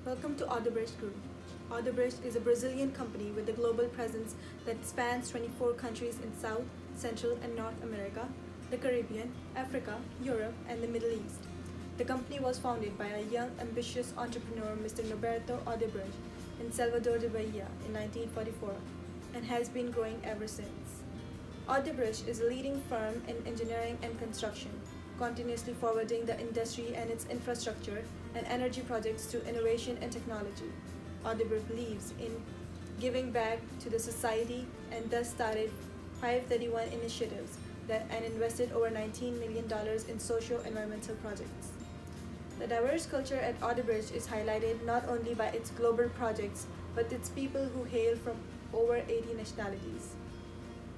Welcome to Odebrecht Group. Odebrecht is a Brazilian company with a global presence that spans 24 countries in South, Central, and North America, the Caribbean, Africa, Europe, and the Middle East. The company was founded by a young, ambitious entrepreneur, Mr. Norberto Odebrecht, in Salvador de Bahia in 1944, and has been growing ever since. Odebrecht is a leading firm in engineering and construction, continuously forwarding the industry and its infrastructure and energy projects to innovation and technology. Odebrecht believes in giving back to the society and thus started 531 initiatives and invested over $19 million in socio-environmental projects. The diverse culture at Odebrecht is highlighted not only by its global projects, but its people who hail from over 80 nationalities.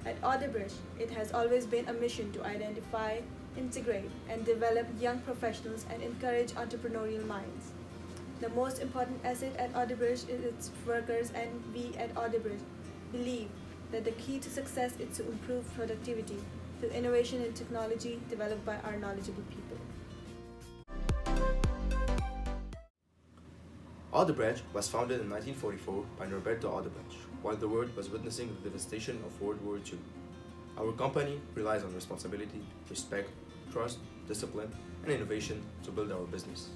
At Odebrecht, it has always been a mission to identify, integrate, and develop young professionals and encourage entrepreneurial minds. The most important asset at Odebrecht is its workers, and we at Odebrecht believe that the key to success is to improve productivity through innovation and technology developed by our knowledgeable people. Odebrecht was founded in 1944 by Norberto Odebrecht, while the world was witnessing the devastation of World War II. Our company relies on responsibility, respect, trust, discipline, and innovation to build our business.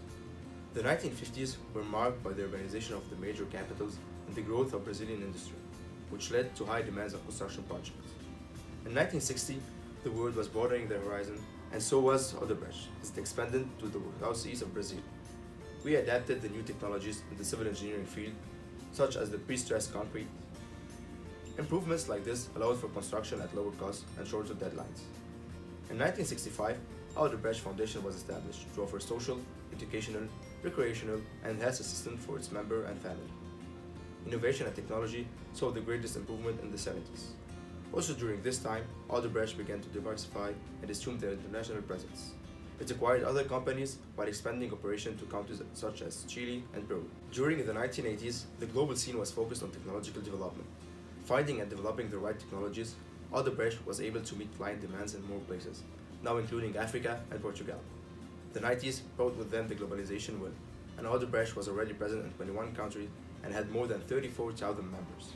The 1950s were marked by the urbanization of the major capitals and the growth of Brazilian industry, which led to high demands of construction projects. In 1960, the world was broadening the horizon, and so was Odebrecht, as it expanded to the southeast of Brazil. We adapted the new technologies in the civil engineering field, such as the pre-stressed concrete. Improvements like this allowed for construction at lower costs and shorter deadlines. In 1965, Odebrecht Foundation was established to offer social, educational, recreational, and health assistance for its member and family. Innovation and technology saw the greatest improvement in the 70s. Also during this time, Odebrecht began to diversify and assume their international presence. It acquired other companies while expanding operation to countries such as Chile and Peru. During the 1980s, the global scene was focused on technological development. Finding and developing the right technologies, Odebrecht was able to meet client demands in more places, now including Africa and Portugal. The 90s brought with them the globalization wave, and Odebrecht was already present in 21 countries and had more than 34,000 members.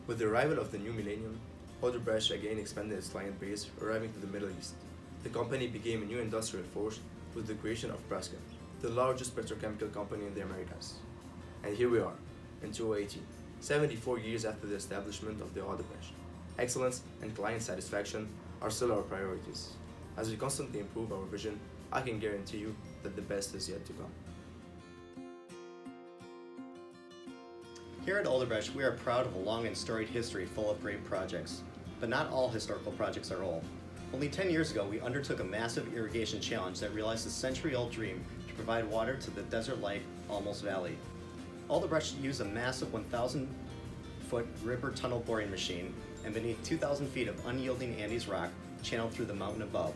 With the arrival of the new millennium, Odebrecht again expanded its client base, arriving to the Middle East. The company became a new industrial force with the creation of Braskem, the largest petrochemical company in the Americas. And here we are, in 2018, 74 years after the establishment of the Odebrecht. Excellence and client satisfaction are still our priorities. As we constantly improve our vision, I can guarantee you that the best is yet to come. Here at Odebrecht, we are proud of a long and storied history full of great projects. But not all historical projects are old. Only 10 years ago, we undertook a massive irrigation challenge that realized a century-old dream to provide water to the desert-like Almos Valley. Odebrecht used a massive 1,000-foot river tunnel boring machine, and beneath 2,000 feet of unyielding Andes rock channeled through the mountain above.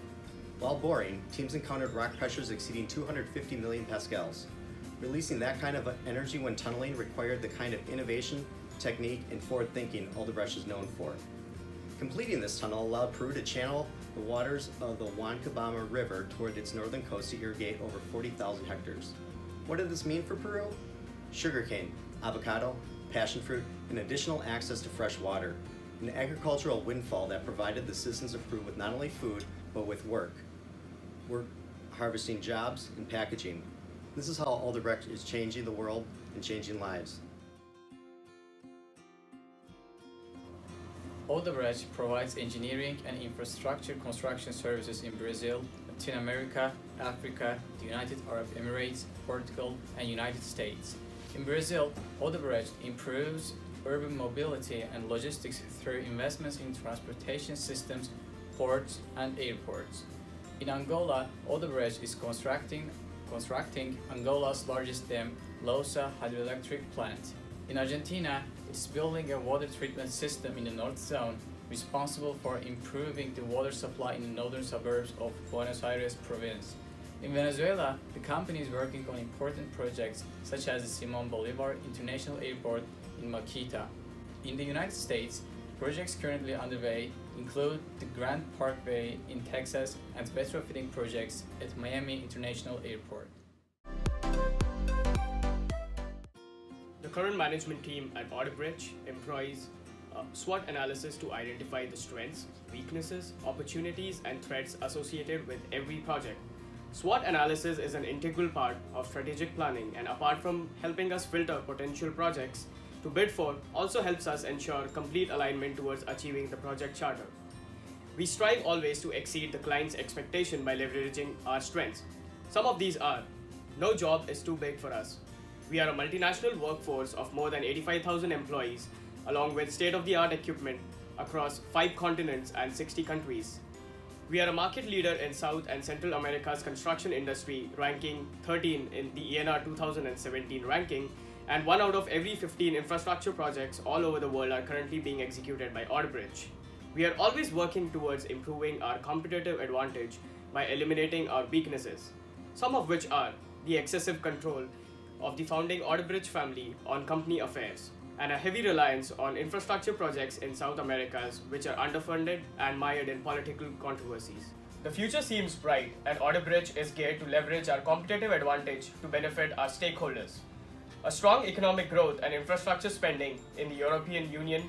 While boring, teams encountered rock pressures exceeding 250 million pascals. Releasing that kind of energy when tunneling required the kind of innovation, technique, and forward-thinking Odebrecht is known for. Completing this tunnel allowed Peru to channel the waters of the Huancabamba River toward its northern coast to irrigate over 40,000 hectares. What did this mean for Peru? Sugarcane, avocado, passion fruit, and additional access to fresh water. An agricultural windfall that provided the citizens of Peru with not only food, but with work, harvesting jobs, and packaging. This is how Odebrecht is changing the world and changing lives. Odebrecht provides engineering and infrastructure construction services in Brazil, Latin America, Africa, the United Arab Emirates, Portugal, and United States. In Brazil, Odebrecht improves urban mobility and logistics through investments in transportation systems, ports, and airports. In Angola, Odebrecht is constructing Angola's largest dam, Lousa hydroelectric plant. In Argentina, it's building a water treatment system in the North Zone, responsible for improving the water supply in the northern suburbs of Buenos Aires province. In Venezuela, the company is working on important projects such as the Simon Bolivar International Airport in Maquita. In the United States, projects currently underway include the Grand Parkway in Texas and retrofitting projects at Miami International Airport. current management team at Odebrecht employs SWOT analysis to identify the strengths, weaknesses, opportunities, and threats associated with every project. SWOT analysis is an integral part of strategic planning, and apart from helping us filter potential projects to bid for, also helps us ensure complete alignment towards achieving the project charter. We strive always to exceed the client's expectation by leveraging our strengths. Some of these are: no job is too big for us. We are a multinational workforce of more than 85,000 employees, along with state-of-the-art equipment across 5 continents and 60 countries. We are a market leader in South and Central America's construction industry, ranking 13 in the ENR 2017 ranking, and 1 out of every 15 infrastructure projects all over the world are currently being executed by Odebrecht. We are always working towards improving our competitive advantage by eliminating our weaknesses, some of which are the excessive control of the founding Odebrecht family on company affairs, and a heavy reliance on infrastructure projects in South Americas which are underfunded and mired in political controversies. The future seems bright, and Odebrecht is geared to leverage our competitive advantage to benefit our stakeholders. A strong economic growth and infrastructure spending in the European Union,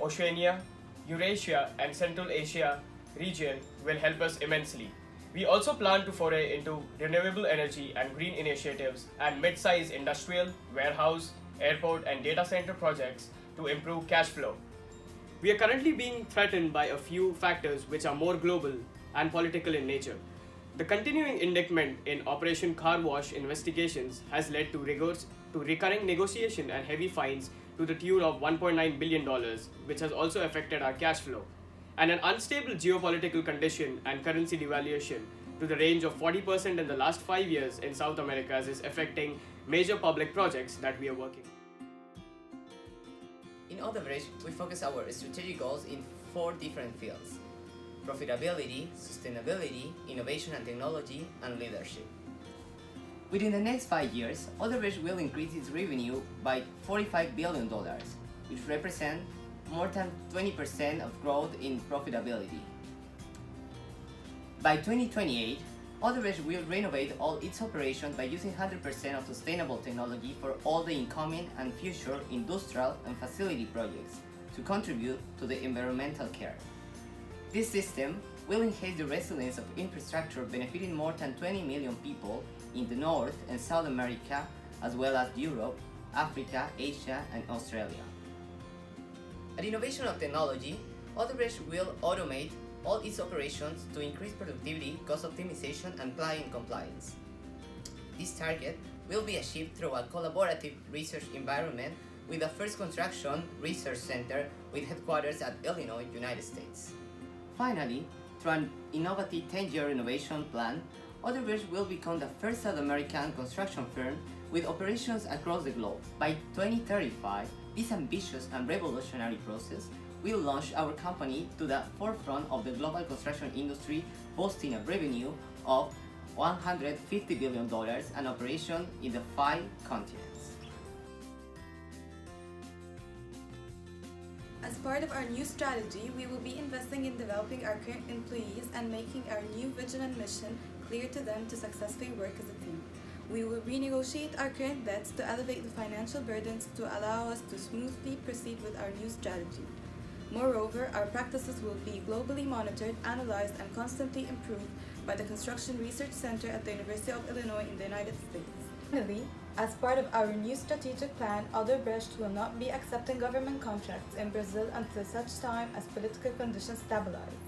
Oceania, Eurasia, and Central Asia region will help us immensely. We also plan to foray into renewable energy and green initiatives and mid-size industrial, warehouse, airport, and data center projects to improve cash flow. We are currently being threatened by a few factors which are more global and political in nature. The continuing indictment in Operation Car Wash investigations has led to recurring negotiation and heavy fines to the tune of $1.9 billion, which has also affected our cash flow. And an unstable geopolitical condition and currency devaluation to the range of 40% in the last 5 years in South America is affecting major public projects that we are working on. In Odebrecht, we focus our strategic goals in 4 different fields: profitability, sustainability, innovation and technology, and leadership. Within the next 5 years, Odebrecht will increase its revenue by $45 billion, which represents more than 20% of growth in profitability. By 2028, Odebrecht will renovate all its operations by using 100% of sustainable technology for all the incoming and future industrial and facility projects to contribute to the environmental care. This system will enhance the resilience of infrastructure, benefiting more than 20 million people in the North and South America, as well as Europe, Africa, Asia, and Australia. At Innovation of Technology, Odebrecht will automate all its operations to increase productivity, cost optimization, and client compliance. This target will be achieved through a collaborative research environment with the first construction research center with headquarters at Illinois, United States. Finally, through an innovative 10-year innovation plan, Odebrecht will become the first South American construction firm with operations across the globe. By 2035, this ambitious and revolutionary process will launch our company to the forefront of the global construction industry, boasting a revenue of $150 billion and operation in the 5 continents. As part of our new strategy, we will be investing in developing our current employees and making our new vision and mission clear to them to successfully work as a team. We will renegotiate our current debts to elevate the financial burdens to allow us to smoothly proceed with our new strategy. Moreover, our practices will be globally monitored, analyzed, and constantly improved by the Construction Research Center at the University of Illinois in the United States. Finally, as part of our new strategic plan, Odebrecht will not be accepting government contracts in Brazil until such time as political conditions stabilize.